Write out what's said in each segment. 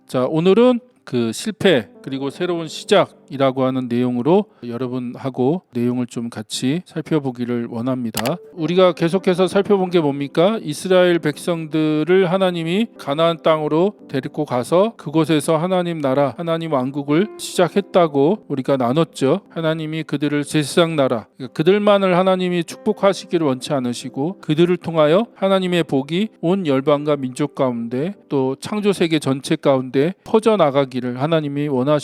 자, 오늘은 그 실패 그리고 새로운 시작이라고 하는 내용으로 여러분하고 내용을 좀 같이 살펴보기를 원합니다. 우리가 계속해서 살펴본 게 뭡니까? 이스라엘 백성들을 하나님이 가나안 땅으로 데리고 가서 그곳에서 하나님 나라, 하나님 왕국을 시작했다고 우리가 나눴죠. 하나님이 그들을 제사장 나라, 그러니까 그들만을 하나님이 축복하시기를 원치 않으시고 그들을 통하여 하나님의 복이 온 열방과 민족 가운데 또 창조 세계 전체 가운데 퍼져나가기를 하나님이 원하시고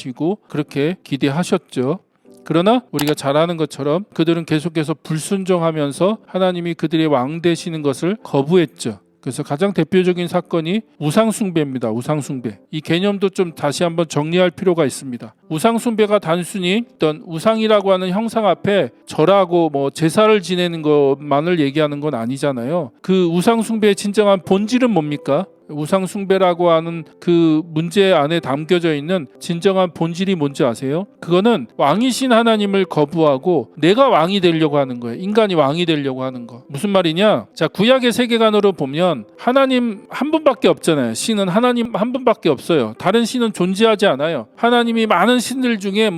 그렇게 기대하셨죠. 그러나 우리가 잘 아는 것처럼 그들은 계속해서 불순종하면서 하나님이 그들의 왕 되시는 것을 거부했죠. 그래서 가장 대표적인 사건이 우상숭배입니다. 우상숭배. 이 개념도 좀 다시 한번 정리할 필요가 있습니다. 우상숭배가 단순히 어떤 우상이라고 하는 형상 앞에 절하고 제사를 지내는 것만을 얘기하는 건 아니잖아요. 그 우상숭배의 진정한 본질은 뭡니까? 우상숭배라고 하는 그 문제 안에 담겨져 있는 진정한 본질이 뭔지 아세요? 그거는 왕이신 하나님을 거부하고 내가 왕이 되려고 하는 거예요. 인간이 왕이 되려고 하는 거. 무슨 말이냐? 자, 구약의 세계관으로 보면 하나님 한 분밖에 없잖아요. 신은 하나님 한 분밖에 없어요. 다른 신은 존재하지 않아요. 하나님이 많은 신들 중에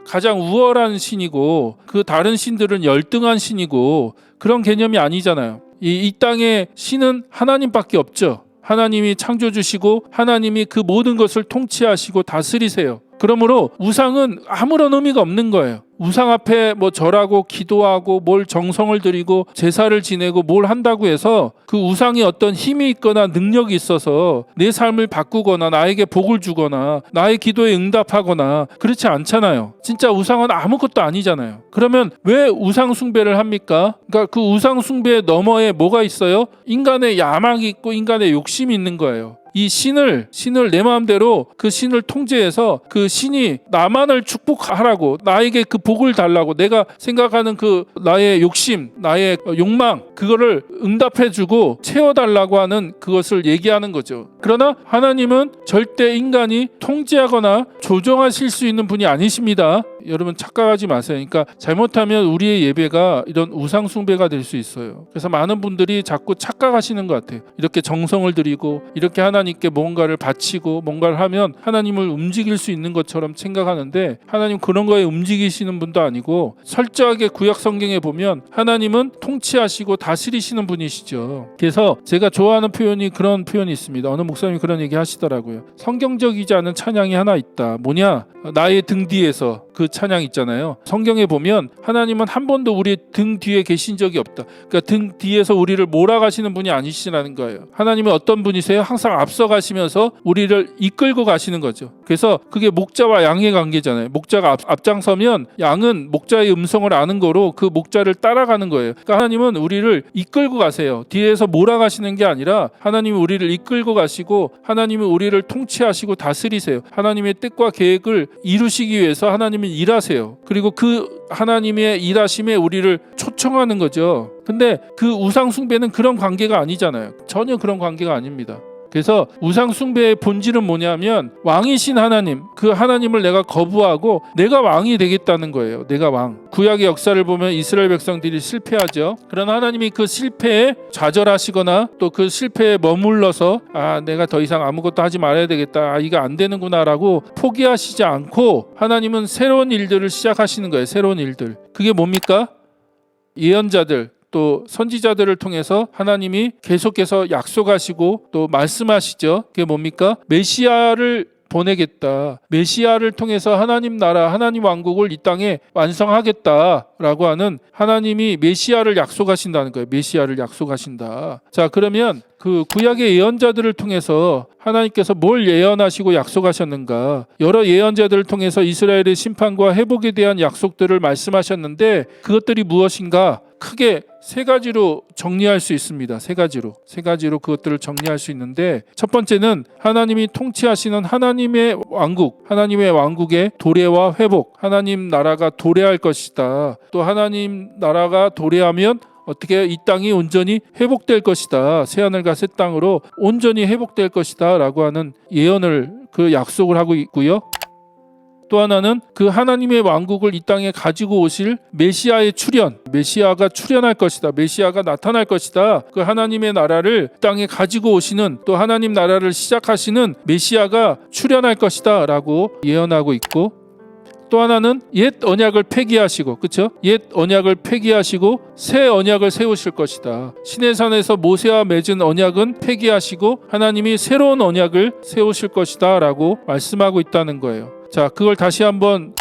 가장 우월한 신이고 그 다른 신들은 열등한 신이고 그런 개념이 아니잖아요. 이 땅에 신은 하나님밖에 없죠. 하나님이 창조주시고 하나님이 그 모든 것을 통치하시고 다스리세요. 그러므로 우상은 아무런 의미가 없는 거예요. 우상 앞에 절하고 기도하고 뭘 정성을 들이고 제사를 지내고 뭘 한다고 해서 그 우상이 어떤 힘이 있거나 능력이 있어서 내 삶을 바꾸거나 나에게 복을 주거나 나의 기도에 응답하거나 그렇지 않잖아요. 진짜 우상은 아무것도 아니잖아요. 그러면 왜 우상 숭배를 합니까? 그러니까 그 우상 숭배 너머에 뭐가 있어요? 인간의 야망이 있고 인간의 욕심이 있는 거예요. 이 신을 내 마음대로 그 신을 통제해서 그 신이 나만을 축복하라고 나에게 그 복을 달라고 내가 생각하는 그 나의 욕심, 나의 욕망 그거를 응답해주고 채워달라고 하는 그것을 얘기하는 거죠. 그러나 하나님은 절대 인간이 통제하거나 조정하실 수 있는 분이 아니십니다. 여러분 착각하지 마세요. 그러니까 잘못하면 우리의 예배가 이런 우상 숭배가 될 수 있어요. 그래서 많은 분들이 자꾸 착각하시는 것 같아요. 이렇게 정성을 들이고 이렇게 하나님께 뭔가를 바치고 뭔가를 하면 하나님을 움직일 수 있는 것처럼 생각하는데 하나님 그런 거에 움직이시는 분도 아니고 철저하게 구약 성경에 보면 하나님은 통치하시고 다스리시는 분이시죠. 그래서 제가 좋아하는 표현이 그런 표현이 있습니다. 어느 목사님이 그런 얘기 하시더라고요. 성경적이지 않은 찬양이 하나 있다. 뭐냐? 나의 등 뒤에서 그 찬양 있잖아요. 성경에 보면 하나님은 한 번도 우리 등 뒤에 계신 적이 없다. 그러니까 등 뒤에서 우리를 몰아가시는 분이 아니시라는 거예요. 하나님은 어떤 분이세요? 항상 앞서가시면서 우리를 이끌고 가시는 거죠. 그래서 그게 목자와 양의 관계잖아요. 목자가 앞장서면 양은 목자의 음성을 아는 거로 그 목자를 따라가는 거예요. 그러니까 하나님은 우리를 이끌고 가세요. 뒤에서 몰아가시는 게 아니라 하나님이 우리를 이끌고 가시고 하나님이 우리를 통치하시고 다스리세요. 하나님의 뜻과 계획을 이루시기 위해서 하나님은 일하세요. 그리고 그 하나님의 일하심에 우리를 초청하는 거죠. 근데 그 우상 숭배는 그런 관계가 아니잖아요. 전혀 그런 관계가 아닙니다. 그래서 우상 숭배의 본질은 뭐냐면 왕이신 하나님, 그 하나님을 내가 거부하고 내가 왕이 되겠다는 거예요. 내가 왕. 구약의 역사를 보면 이스라엘 백성들이 실패하죠. 그러나 하나님이 그 실패에 좌절하시거나 또 그 실패에 머물러서 내가 더 이상 아무것도 하지 말아야 되겠다. 이거 안 되는구나라고 포기하시지 않고 하나님은 새로운 일들을 시작하시는 거예요. 새로운 일들. 그게 뭡니까? 예언자들 또 선지자들을 통해서 하나님이 계속해서 약속하시고 또 말씀하시죠. 그게 뭡니까? 메시아를 보내겠다. 메시아를 통해서 하나님 나라, 하나님 왕국을 이 땅에 완성하겠다라고 하는 하나님이 메시아를 약속하신다는 거예요. 메시아를 약속하신다. 자, 그러면 그 구약의 예언자들을 통해서 하나님께서 뭘 예언하시고 약속하셨는가? 여러 예언자들을 통해서 이스라엘의 심판과 회복에 대한 약속들을 말씀하셨는데 그것들이 무엇인가? 크게 세 가지로 정리할 수 있습니다. 세 가지로 그것들을 정리할 수 있는데 첫 번째는 하나님이 통치하시는 하나님의 왕국, 하나님의 왕국의 도래와 회복, 하나님 나라가 도래할 것이다. 또 하나님 나라가 도래하면 어떻게 이 땅이 온전히 회복될 것이다. 새하늘과 새 땅으로 온전히 회복될 것이다 라고 하는 예언을 그 약속을 하고 있고요. 또 하나는 그 하나님의 왕국을 이 땅에 가지고 오실 메시아의 출현, 메시아가 출현할 것이다, 메시아가 나타날 것이다. 그 하나님의 나라를 이 땅에 가지고 오시는, 또 하나님 나라를 시작하시는 메시아가 출현할 것이다 라고 예언하고 있고, 또 하나는 옛 언약을 폐기하시고, 그렇죠? 옛 언약을 폐기하시고 새 언약을 세우실 것이다. 시내산에서 모세와 맺은 언약은 폐기하시고 하나님이 새로운 언약을 세우실 것이다 라고 말씀하고 있다는 거예요. 자, 그걸 다시 한번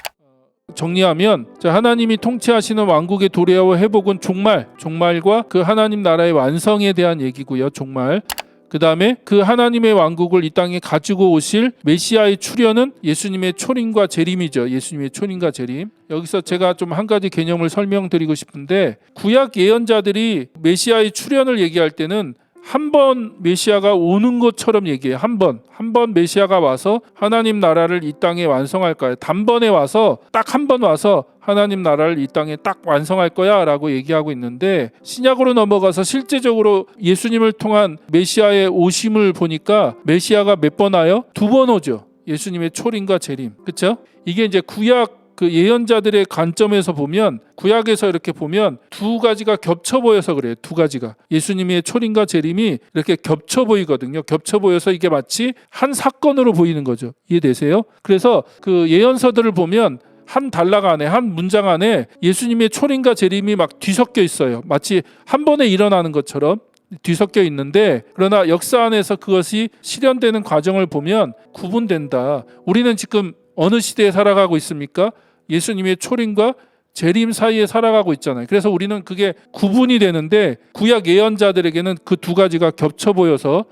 정리하면, 자, 하나님이 통치하시는 왕국의 도래와 회복은 종말과 그 하나님 나라의 완성에 대한 얘기고요. 종말. 그 다음에 그 하나님의 왕국을 이 땅에 가지고 오실 메시아의 출현은 예수님의 초림과 재림이죠. 예수님의 초림과 재림. 여기서 제가 좀 한 가지 개념을 설명드리고 싶은데, 구약 예언자들이 메시아의 출현을 얘기할 때는 한 번 메시아가 오는 것처럼 얘기해요. 한 번 메시아가 와서 하나님 나라를 이 땅에 완성할 거야. 단번에 와서 딱 한 번 와서 하나님 나라를 이 땅에 딱 완성할 거야 라고 얘기하고 있는데, 신약으로 넘어가서 실제적으로 예수님을 통한 메시아의 오심을 보니까 메시아가 몇 번 와요? 2번 오죠. 예수님의 초림과 재림. 그렇죠? 이게 이제 구약 그 예언자들의 관점에서 보면, 구약에서 이렇게 보면 두 가지가 겹쳐 보여서 그래요. 두 가지가 예수님의 초림과 재림이 이렇게 겹쳐 보이거든요. 겹쳐 보여서 이게 마치 한 사건으로 보이는 거죠. 이해되세요? 그래서 그 예언서들을 보면 한 단락 안에, 한 문장 안에 예수님의 초림과 재림이 막 뒤섞여 있어요. 마치 한 번에 일어나는 것처럼 뒤섞여 있는데, 그러나 역사 안에서 그것이 실현되는 과정을 보면 구분된다. 우리는 지금 어느 시대에 살아가고 있습니까? 예수님의 초림과 재림 사이에 살아가고 있잖아요. 그래서 우리는 그게 구분이 되는데, 구약 예언자들에게는 그 두 가지가 겹쳐 보여서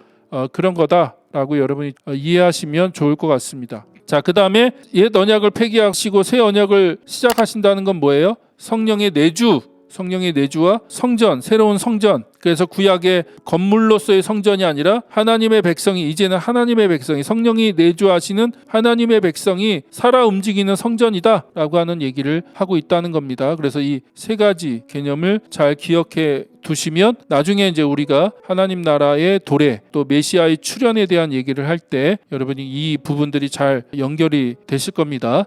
그런 거다라고 여러분이 이해하시면 좋을 것 같습니다. 자, 그 다음에 옛 언약을 폐기하시고 새 언약을 시작하신다는 건 뭐예요? 성령의 내주와 성전, 새로운 성전. 그래서 구약의 건물로서의 성전이 아니라 하나님의 백성이, 이제는 하나님의 백성이, 성령이 내주하시는 하나님의 백성이 살아 움직이는 성전이다 라고 하는 얘기를 하고 있다는 겁니다. 그래서 이 세 가지 개념을 잘 기억해 두시면 나중에 이제 우리가 하나님 나라의 도래, 또 메시아의 출현에 대한 얘기를 할 때 여러분이 이 부분들이 잘 연결이 되실 겁니다.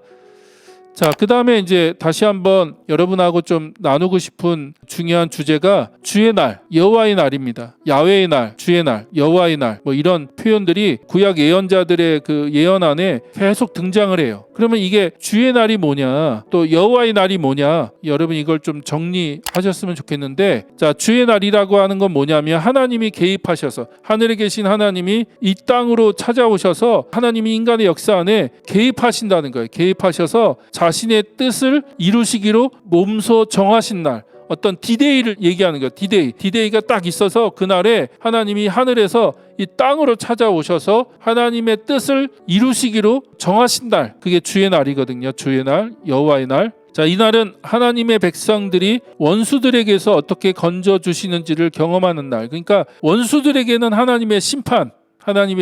자, 그 다음에 이제 다시 한번 여러분하고 좀 나누고 싶은 중요한 주제가 주의 날, 여호와의 날입니다. 야훼의 날, 주의 날, 여호와의 날, 뭐 이런 표현들이 구약 예언자들의 그 예언 안에 계속 등장을 해요. 그러면 이게 주의 날이 뭐냐, 또 여호와의 날이 뭐냐, 여러분 이걸 좀 정리하셨으면 좋겠는데, 자, 주의 날이라고 하는 건 뭐냐면 하나님이 개입하셔서, 하늘에 계신 하나님이 이 땅으로 찾아오셔서 하나님이 인간의 역사 안에 개입하신다는 거예요. 개입하셔서 자신의 뜻을 이루시기로 몸소 정하신 날, 어떤 디데이를 얘기하는 거예요. 디데이가 딱 있어서 그날에 하나님이 하늘에서 이 땅으로 찾아오셔서 하나님의 뜻을 이루시기로 정하신 날, 그게 주의 날이거든요. 주의 날, 여호와의 날. 자, 이 날은 하나님의 백성들이 원수들에게서 어떻게 건져주시는지를 경험하는 날. 그러니까 원수들에게는 하나님의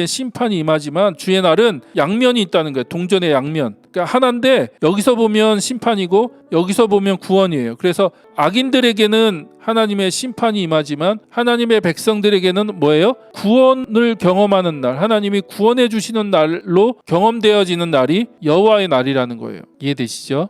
심판이 임하지만 주의 날은 양면이 있다는 거예요. 동전의 양면. 그러니까 하나인데 여기서 보면 심판이고 여기서 보면 구원이에요. 그래서 악인들에게는 하나님의 심판이 임하지만 하나님의 백성들에게는 뭐예요? 구원을 경험하는 날, 하나님이 구원해 주시는 날로 경험되어지는 날이 여호와의 날이라는 거예요. 이해되시죠?